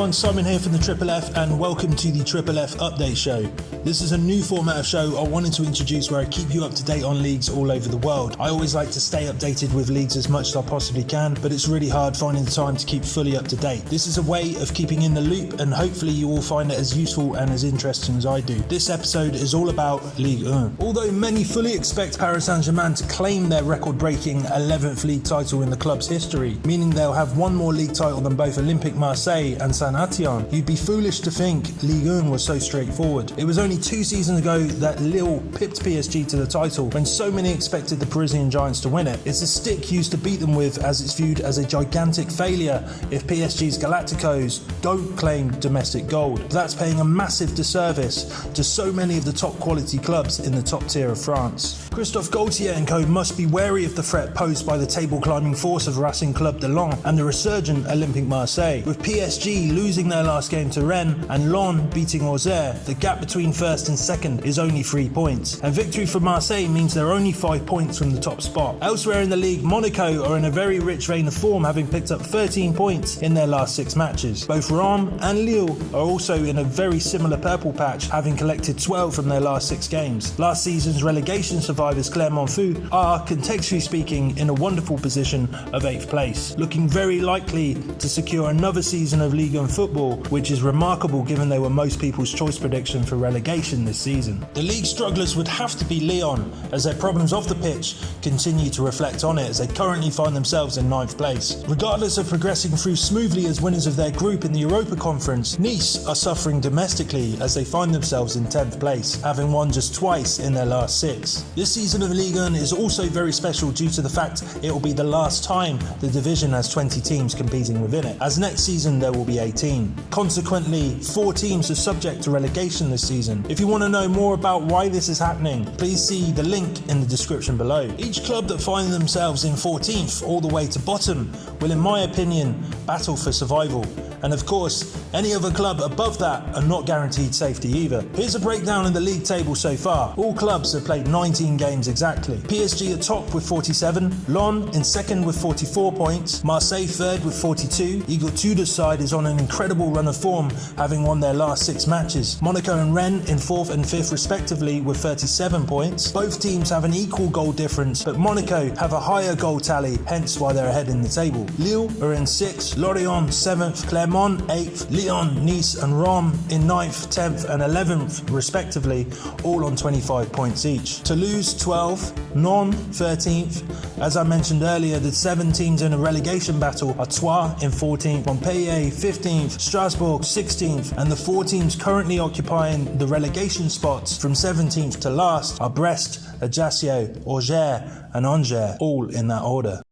everyone, Simon here from the FFF and welcome to the FFF Update Show. This is a new format of show I wanted to introduce where I keep you up to date on leagues all over the world. I always like to stay updated with leagues as much as I possibly can, but it's really hard finding the time to keep fully up to date. This is a way of keeping in the loop and hopefully you will find it as useful and as interesting as I do. This episode is all about Ligue 1. Although many fully expect Paris Saint-Germain to claim their record-breaking 11th league title in the club's history, meaning they'll have one more league title than both Olympique Marseille and Saint-Etienne, you'd be foolish to think Ligue 1 was so straightforward. It was only 2 seasons ago that Lille pipped PSG to the title when so many expected the Parisian Giants to win it. It's a stick used to beat them with, as it's viewed as a gigantic failure if PSG's Galacticos don't claim domestic gold. That's paying a massive disservice to so many of the top quality clubs in the top tier of France. Christophe Galtier and co must be wary of the threat posed by the table climbing force of Racing Club de Lens and the resurgent Olympique Marseille. With PSG losing their last game to Rennes and Lens beating Auxerre, the gap between first and second is only 3 points. And victory for Marseille means they're only 5 points from the top spot. Elsewhere in the league, Monaco are in a very rich vein of form, having picked up 13 points in their last 6 matches. Both Reims and Lille are also in a very similar purple patch, having collected 12 from their last 6 games. Last season's relegation survivors Clermont Foot are, contextually speaking, in a wonderful position of 8th place, looking very likely to secure another season of Ligue 1 football, which is remarkable given they were most people's choice prediction for relegation this season. The league strugglers would have to be Lyon, as their problems off the pitch continue to reflect on it, as they currently find themselves in 9th place. Regardless of progressing through smoothly as winners of their group in the Europa Conference, Nice are suffering domestically as they find themselves in 10th place, having won just twice in their last 6. This season of Ligue 1 is also very special due to the fact it will be the last time the division has 20 teams competing within it, as next season there will be 18. Consequently, 4 teams are subject to relegation this season. If you want to know more about why this is happening, please see the link in the description below. Each club that find themselves in 14th all the way to bottom will, in my opinion, battle for survival. And of course, any other club above that are not guaranteed safety either. Here's a breakdown of the league table so far. All clubs have played 19 games exactly. PSG at top with 47, Lens in second with 44 points, Marseille third with 42. Igor Tudor's side is on an incredible run of form, having won their last 6 matches. Monaco and Rennes in 4th and 5th respectively with 37 points. Both teams have an equal goal difference, but Monaco have a higher goal tally, hence why they're ahead in the table. Lille are in 6th, Lorient 7th, Clermont 8th, Lyon, Nice and Reims in 9th, 10th and 11th respectively, all on 25 points each. Toulouse 12th, Nantes 13th. As I mentioned earlier, the 7 teams in a relegation battle are Troyes in 14th, Montpellier 15th, Strasbourg 16th, and the 4 teams currently occupying the relegation spots from 17th to last are Brest, Ajaccio, Auxerre and Angers, all in that order.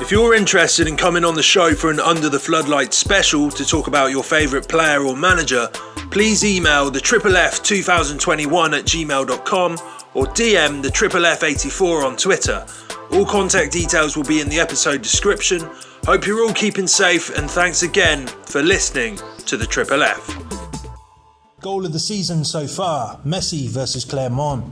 If you're interested in coming on the show for an Under the Floodlights special to talk about your favourite player or manager, please email the FFF2021@gmail.com or DM the FFF84 on Twitter. All contact details will be in the episode description. Hope you're all keeping safe and thanks again for listening to the FFF. Goal of the season so far, Messi versus Clermont.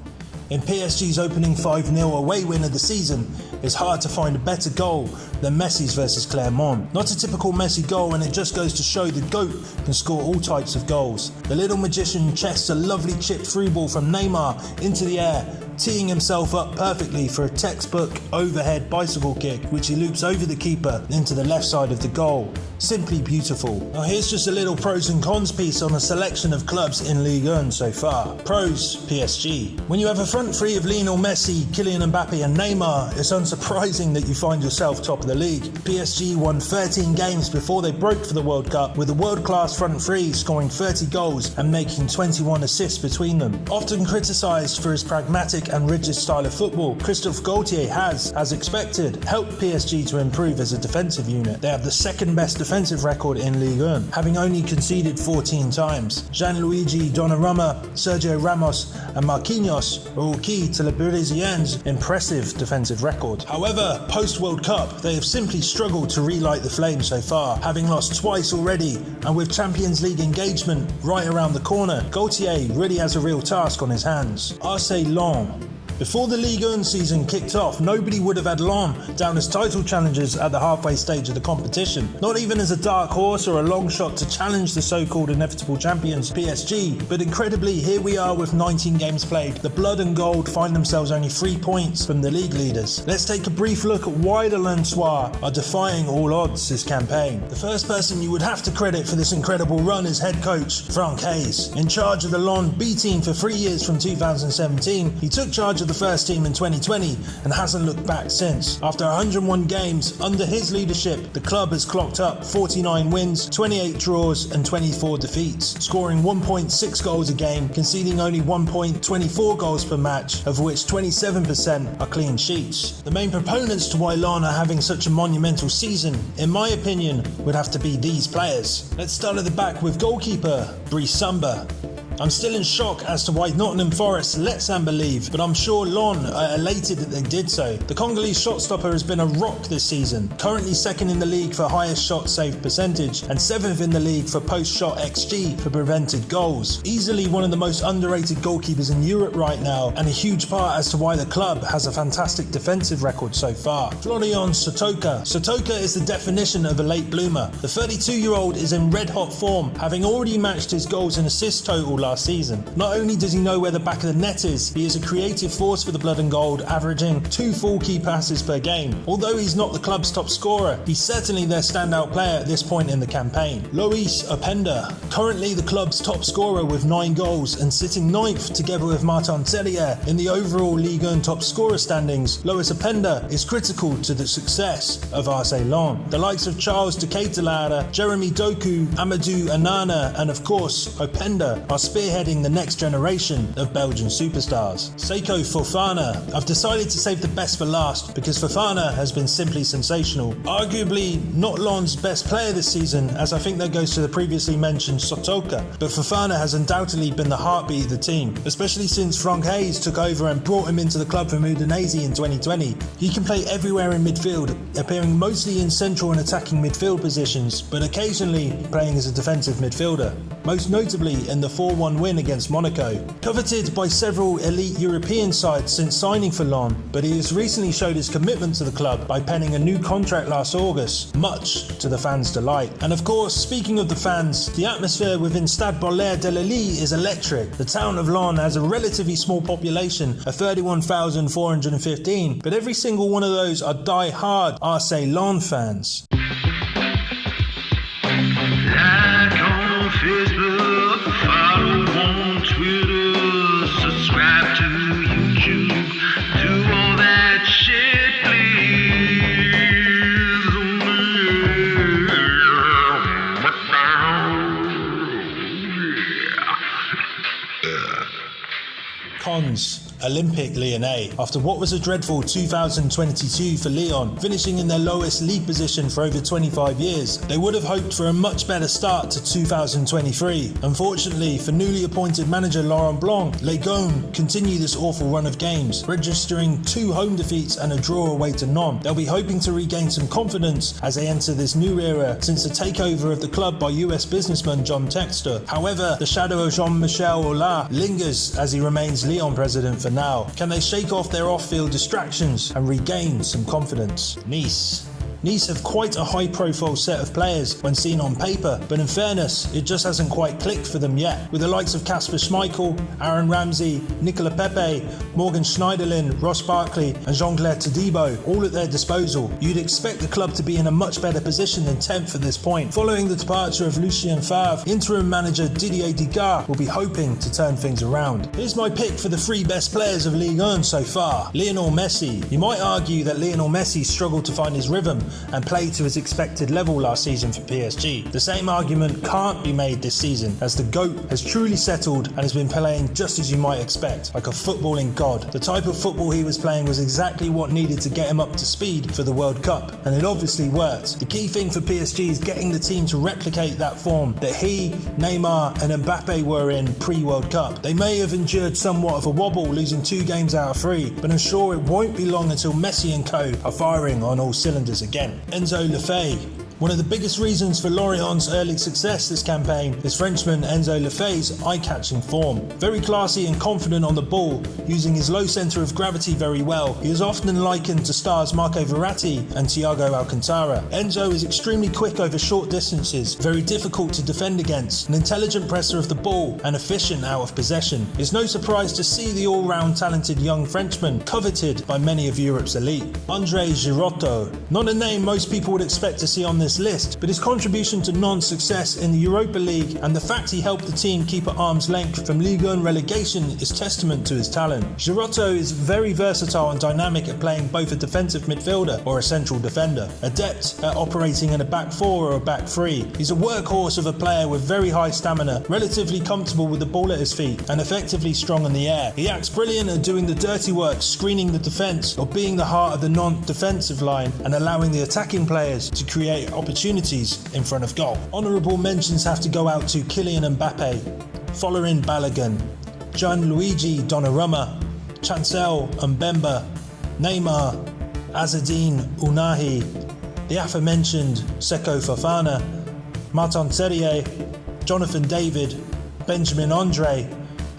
In PSG's opening 5-0 away win of the season, it's hard to find a better goal than Messi's versus Clermont. Not a typical Messi goal, and it just goes to show the GOAT can score all types of goals. The little magician chests a lovely chipped through ball from Neymar into the air, teeing himself up perfectly for a textbook overhead bicycle kick, which he loops over the keeper into the left side of the goal. Simply beautiful. Now here's just a little pros and cons piece on a selection of clubs in Ligue 1 so far. Pros, PSG. When you have a front three of Lionel Messi, Kylian Mbappe and Neymar, it's unsurprising that you find yourself top of the league. PSG won 13 games before they broke for the World Cup, with a world-class front three scoring 30 goals and making 21 assists between them. Often criticised for his pragmatic and rigid style of football, Christophe Galtier has, as expected, helped PSG to improve as a defensive unit. They have the second best defensive record in Ligue 1, having only conceded 14 times. Gianluigi Donnarumma, Sergio Ramos and Marquinhos are all key to the Parisiens' impressive defensive record. However, post-World Cup, they have simply struggled to relight the flame so far, having lost twice already, and with Champions League engagement right around the corner, Galtier really has a real task on his hands. RC Lens. Before the Ligue 1 season kicked off, nobody would have had Lens down as title challengers at the halfway stage of the competition. Not even as a dark horse or a long shot to challenge the so-called inevitable champions PSG, but incredibly, here we are with 19 games played. The Blood and Gold find themselves only 3 points from the league leaders. Let's take a brief look at why the Lensois are defying all odds this campaign. The first person you would have to credit for this incredible run is head coach Franck Hayes. In charge of the Lens B team for 3 years from 2017, he took charge of the first team in 2020 and hasn't looked back since. After 101 games under his leadership, the club has clocked up 49 wins, 28 draws and 24 defeats, scoring 1.6 goals a game, conceding only 1.24 goals per match, of which 27% are clean sheets. The main proponents to why Lens are having such a monumental season, in my opinion, would have to be these players. Let's start at the back with goalkeeper Brice Samba. I'm still in shock as to why Nottingham Forest let Samba leave, but I'm sure Lens are elated that they did so. The Congolese shot stopper has been a rock this season, currently second in the league for highest shot saved percentage and 7th in the league for post-shot XG for prevented goals. Easily one of the most underrated goalkeepers in Europe right now, and a huge part as to why the club has a fantastic defensive record so far. Florian Sotoka. Sotoka is the definition of a late bloomer. The 32-year-old is in red-hot form, having already matched his goals and assist total last season. Not only does he know where the back of the net is, he is a creative force for the Blood and Gold, averaging 2 full key passes per game. Although he's not the club's top scorer, he's certainly their standout player at this point in the campaign. Lois Openda, currently the club's top scorer with 9 goals and sitting 9th together with Martin Terrier in the overall Ligue 1 top scorer standings. Lois Openda is critical to the success of RC Lens. The likes of Charles de Ketelara, Jeremy Doku, Amadou Anana and of course Openda are spearheading the next generation of Belgian superstars. Seko Fofana. I've decided to save the best for last because Fofana has been simply sensational. Arguably not Lens' best player this season, as I think that goes to the previously mentioned Sotoka, but Fofana has undoubtedly been the heartbeat of the team, especially since Franck Hayes took over and brought him into the club from Udinese in 2020. He can play everywhere in midfield, appearing mostly in central and attacking midfield positions, but occasionally playing as a defensive midfielder, most notably in the 4-1 win against Monaco. Coveted by several elite European sides since signing for Lens, but he has recently showed his commitment to the club by penning a new contract last August, much to the fans' delight. And of course, speaking of the fans, the atmosphere within Stade Bollaert de Lille is electric. The town of Lens has a relatively small population of 31,415, but every single one of those are die-hard RC Lens fans. Like on Facebook, follow on Twitter, subscribe to YouTube, do all that shit, please. Cons. Olympique Lyonnais. After what was a dreadful 2022 for Lyon, finishing in their lowest league position for over 25 years, they would have hoped for a much better start to 2023. Unfortunately, for newly appointed manager Laurent Blanc, Les Gones continue this awful run of games, registering 2 home defeats and a draw away to Nantes. They'll be hoping to regain some confidence as they enter this new era since the takeover of the club by US businessman John Textor. However, the shadow of Jean-Michel Aulas lingers as he remains Lyon president for now. Can they shake off their off-field distractions and regain some confidence? Nice have quite a high-profile set of players when seen on paper, but in fairness, it just hasn't quite clicked for them yet. With the likes of Kasper Schmeichel, Aaron Ramsey, Nicolas Pepe, Morgan Schneiderlin, Ross Barkley and Jean-Claire Todibo all at their disposal, you'd expect the club to be in a much better position than 10th at this point. Following the departure of Lucien Favre, interim manager Didier Digard will be hoping to turn things around. Here's my pick for the 3 best players of Ligue 1 so far. Lionel Messi. You might argue that Lionel Messi struggled to find his rhythm and played to his expected level last season for PSG. The same argument can't be made this season, as the GOAT has truly settled and has been playing just as you might expect, like a footballing god. The type of football he was playing was exactly what needed to get him up to speed for the World Cup, and it obviously worked. The key thing for PSG is getting the team to replicate that form that he, Neymar and Mbappe were in pre-World Cup. They may have endured somewhat of a wobble, losing 2 games out of 3, but I'm sure it won't be long until Messi and co are firing on all cylinders again. Enzo Lefebvre. One of the biggest reasons for Lorient's early success this campaign is Frenchman Enzo Lefebvre's eye-catching form. Very classy and confident on the ball, using his low centre of gravity very well, he is often likened to stars Marco Verratti and Thiago Alcantara. Enzo is extremely quick over short distances, very difficult to defend against, an intelligent presser of the ball and efficient out of possession. It's no surprise to see the all-round talented young Frenchman coveted by many of Europe's elite. André Girotto, not a name most people would expect to see on this list, but his contribution to Nantes' success in the Europa League and the fact he helped the team keep at arm's length from Ligue 1 relegation is testament to his talent. Girotto is very versatile and dynamic at playing both a defensive midfielder or a central defender, adept at operating in a back four or a back three. He's a workhorse of a player with very high stamina, relatively comfortable with the ball at his feet and effectively strong in the air. He acts brilliant at doing the dirty work, screening the defence or being the heart of the Nantes defensive line and allowing the attacking players to create opportunities in front of goal. Honourable mentions have to go out to Kylian Mbappe, Folarin Balogun, Gianluigi Donnarumma, Chancel Mbemba, Neymar, Azzedine Ounahi, the aforementioned Seko Fofana, Martin Terrier, Jonathan David, Benjamin Andre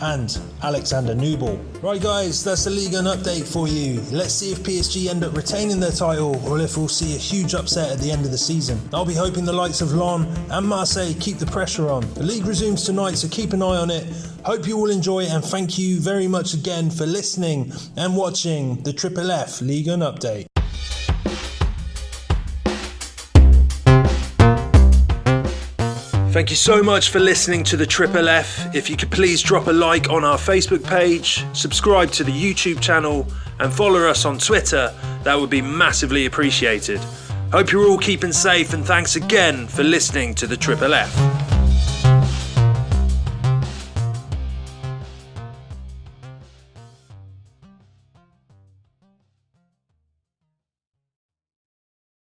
and Alexander Nubel. Right guys, that's the Ligue 1 update for you. Let's see if PSG end up retaining their title or if we'll see a huge upset at the end of the season. I'll be hoping the likes of Lens and Marseille keep the pressure on. The league resumes tonight, so keep an eye on it. Hope you all enjoy and thank you very much again for listening and watching the FFF Ligue 1 update. Thank you so much for listening to the FFF. If you could please drop a like on our Facebook page, subscribe to the YouTube channel and follow us on Twitter, that would be massively appreciated. Hope you're all keeping safe and thanks again for listening to the FFF.